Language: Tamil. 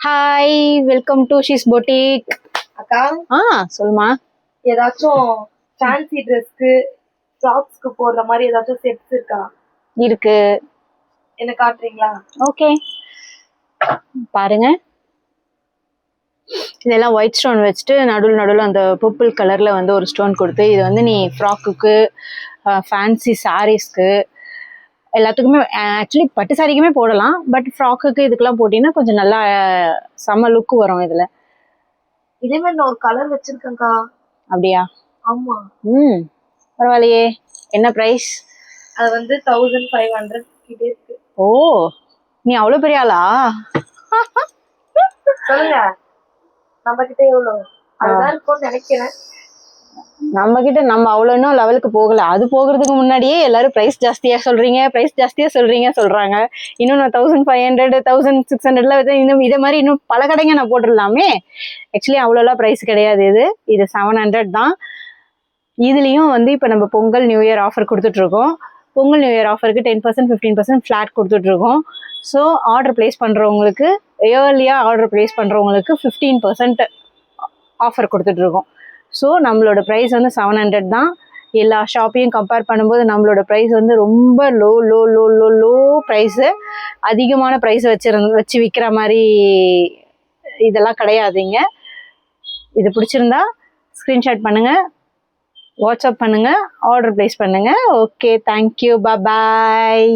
Hi, welcome to she's boutique. அக்கா சொல்லுமா. ஏதாச்சும் ஃபேன்சி ட்ரெஸ்க்கு ஃப்ராக்ஸ்க்கு போடுற மாதிரி ஏதாச்சும் செட்ஸ் இருக்கா? இருக்கு. என்ன காட்டுறீங்களா? ஓகே, பாருங்க. இதெல்லாம் ஒயிட் ஸ்டோன் வச்சுட்டு நடுவில் அந்த பர்பிள் கலர்ல வந்து ஒரு ஸ்டோன் கொடுத்து, இது வந்து நீ ஃப்ராக்குக்கு, ஃபேன்சி சாரீஸ்க்கு எல்லாத்துக்குமே, ஆக்சுவலி பட்டு சாரிக்குமே போடலாம். பட் ஃப்ராக்குக்கு இதுக்கெல்லாம் போட்டிங்கன்னா கொஞ்சம் நல்லா செம்ம லுக் வரும் இதில். இதே மாதிரி நான் ஒரு கலர் வச்சிருக்கேன்க்கா. அப்படியா? ஆமா. பரவாயில்லையே. என்ன ப்ரைஸ்? அது வந்து 1500 கிட்டே இருக்கு. ஓ, நீ அவ்வளோ பெரிய ஆளா? சொல்லுங்க, நம்ம கிட்ட எவ்வளோ? அதுதான் இருக்கும்னு நினைக்கிறேன். நம்ம அவ்வளோ இன்னும் லெவலுக்கு போகல. அது போகிறதுக்கு முன்னாடியே எல்லாரும் ப்ரைஸ் ஜாஸ்தியா சொல்றாங்க. இன்னும் நான் 1500 1600 வச்சு இன்னும் இதை மாதிரி இன்னும் பல கடைங்க நான் போட்டுடலாமே. ஆக்சுவலி அவ்வளோலாம் ப்ரைஸ் கிடையாது. இது 700 தான். இதுலேயும் வந்து இப்போ நம்ம பொங்கல் நியூ இயர் ஆஃபர் கொடுத்துட்ருக்கோம். பொங்கல் நியூ இயர் ஆஃபருக்கு 10% 15% ஃப்ளாட் கொடுத்துட்ருக்கோம். ஸோ ஆர்டர் ப்ளேஸ் பண்ணுறவங்களுக்கு, ஏர்லியாக ஆர்டர் ப்ளேஸ் பண்ணுறவங்களுக்கு 15% ஆஃபர் கொடுத்துட்ருக்கோம். ஸோ நம்மளோட ப்ரைஸ் வந்து 700 தான். எல்லா ஷாப்பையும் கம்பேர் பண்ணும்போது நம்மளோட ப்ரைஸ் வந்து ரொம்ப low low low low low price. அதிகமான ப்ரைஸ் வச்சு விற்கிற மாதிரி இதெல்லாம் கிடையாதுங்க. இது பிடிச்சிருந்தா ஸ்க்ரீன்ஷாட் பண்ணுங்கள், வாட்ஸ்அப் பண்ணுங்கள், ஆர்டர் ப்ளேஸ் பண்ணுங்கள். ஓகே, தேங்க்யூ, பாய்.